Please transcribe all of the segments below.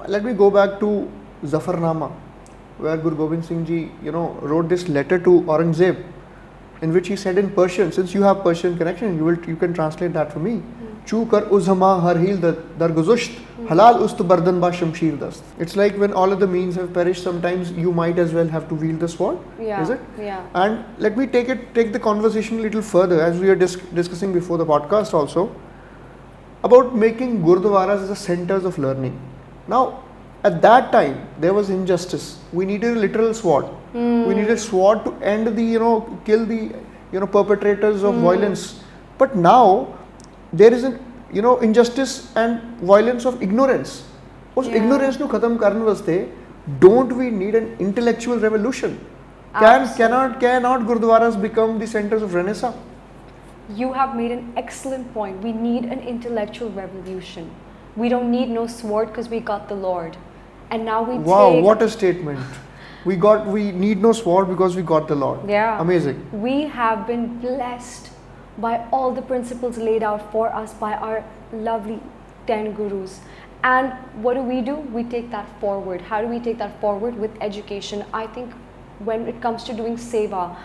let me go back to Zafarnama, where Guru Gobind Singh Ji, wrote this letter to Aurangzeb, in which he said in Persian, since you have Persian connection, you can translate that for me. Chu kar uzhama har heel darguzusht, halal ust bardan ba shamshir dast. It's like when all of the means have perished, sometimes you might as well have to wield the sword, is it? Yeah. And let me take the conversation a little further, as we were discussing before the podcast also, about making Gurudwaras as the centers of learning. Now, at that time, there was injustice. We needed a literal sword. We needed a sword to end kill the, perpetrators of violence. But now, there is an, injustice and violence of ignorance. Ignorance to khatam karne vaste, don't we need an intellectual revolution? Cannot Gurudwaras become the centers of Renaissance? You have made an excellent point. We need an intellectual revolution. We don't need no sword because we got the Lord. And now we Wow, what a statement. We need no sword because we got the Lord. Yeah. Amazing. We have been blessed by all the principles laid out for us by our lovely 10 gurus. And what do? We take that forward. How do we take that forward? With education. I think when it comes to doing seva,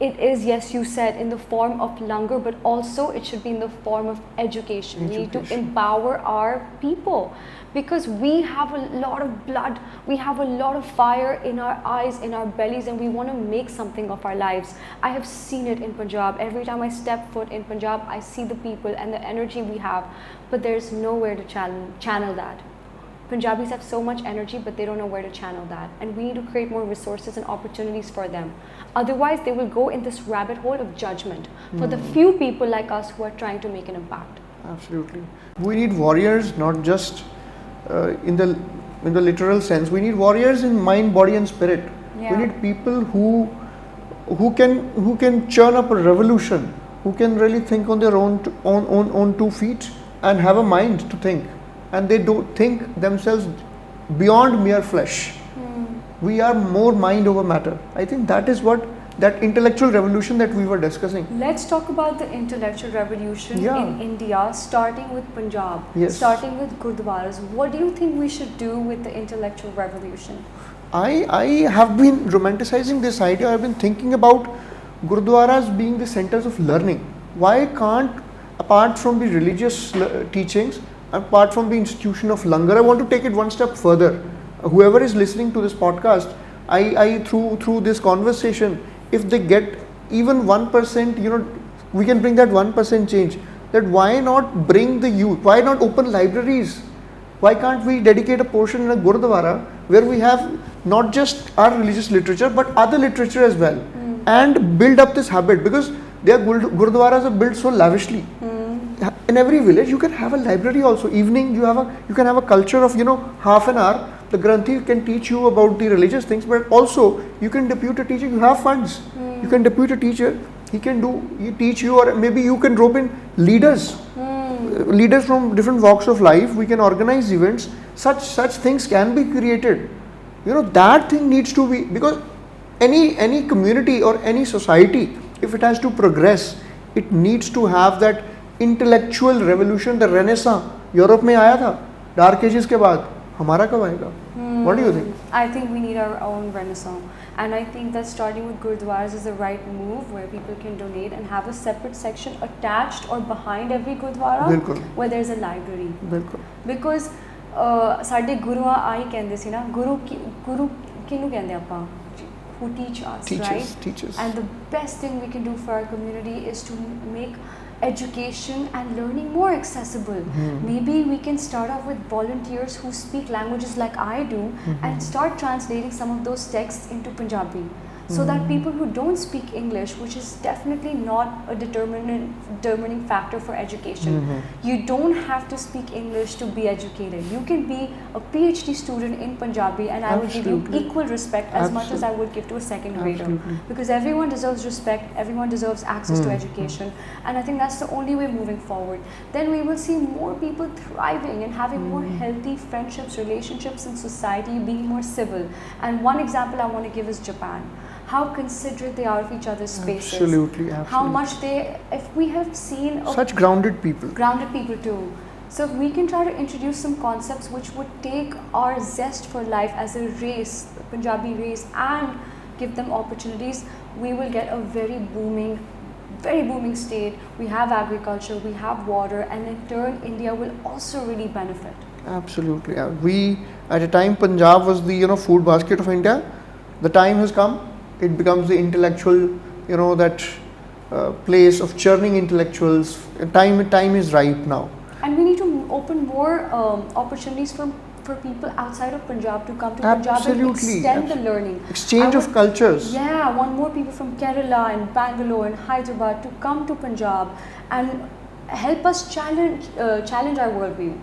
it is, yes, you said, in the form of langar, but also it should be in the form of education. We need to empower our people because we have a lot of blood, we have a lot of fire in our eyes, in our bellies, and we want to make something of our lives. I have seen it in Punjab. Every time I step foot in Punjab, I see the people and the energy we have, but there's nowhere to channel that. Punjabis have so much energy, but they don't know where to channel that. And we need to create more resources and opportunities for them. Otherwise, they will go in this rabbit hole of judgment for the few people like us who are trying to make an impact. Absolutely. We need warriors, not just in the literal sense. We need warriors in mind, body, and spirit. Yeah. We need people who can churn up a revolution, who can really think on their own 2 feet and have a mind to think. And they don't think themselves beyond mere flesh. We are more mind over matter. I think that is what that intellectual revolution that we were discussing. Let's talk about the intellectual revolution in India, starting with Punjab, starting with Gurudwaras. What do you think we should do with the intellectual revolution? I have been romanticizing this idea. I've been thinking about Gurudwaras being the centers of learning. Why can't, apart from the religious teachings, apart from the institution of langar, I want to take it one step further. Whoever is listening to this podcast, I through this conversation, if they get even 1%, we can bring that 1% change. That why not bring the youth? Why not open libraries? Why can't we dedicate a portion in a Gurudwara where we have not just our religious literature but other literature as well, and build up this habit, because their Gurudwaras are built so lavishly. In every village you can have a library also. Evening you can have a culture of half an hour. The Granthi can teach you about the religious things, but also you can depute a teacher. You have funds. You can depute a teacher. He teach you, or maybe you can rope in leaders. Leaders from different walks of life. We can organize events. Such things can be created. That thing needs to be, because any community or any society, if it has to progress, it needs to have that intellectual revolution. The Renaissance Europe में आया था dark ages के बाद, हमारा कब आएगा? What do you think? I think we need our own renaissance, and I think that starting with Gurudwaras is the right move, where people can donate and have a separate section attached or behind every Gurudwara where there's a library. Because ਸਾਡੇ ਗੁਰੂਆਂ ਆਈ ਕਹਿੰਦੇ ਸੀ ਨਾ, ਗੁਰੂ ਕਿਹਨੂੰ ਕਹਿੰਦੇ ਆਪਾਂ, who teach us, right? Teachers. And the best thing we can do for our community is to make education and learning more accessible. Maybe we can start off with volunteers who speak languages like I do, and start translating some of those texts into Punjabi, so that people who don't speak English, which is definitely not a determining factor for education, you don't have to speak English to be educated. You can be a PhD student in Punjabi, and I will give you equal respect as much as I would give to a second grader, because everyone deserves respect, everyone deserves access to education, and I think that's the only way moving forward. Then we will see more people thriving and having more healthy friendships, relationships in society, being more civil. And one example I want to give is Japan. How considerate they are of each other's spaces. Absolutely. How much if we have seen... Such grounded people. Grounded people too. So if we can try to introduce some concepts which would take our zest for life as a race, Punjabi race, and give them opportunities, we will get a very booming state. We have agriculture, we have water, and in turn India will also really benefit. Absolutely. We, at a time, Punjab was the food basket of India. The time has come. It becomes the intellectual, that place of churning intellectuals. Time is ripe now. And we need to open more opportunities for people outside of Punjab to come to Punjab and extend the learning. Exchange of cultures. Yeah, I want more people from Kerala and Bangalore and Hyderabad to come to Punjab and help us challenge our worldview.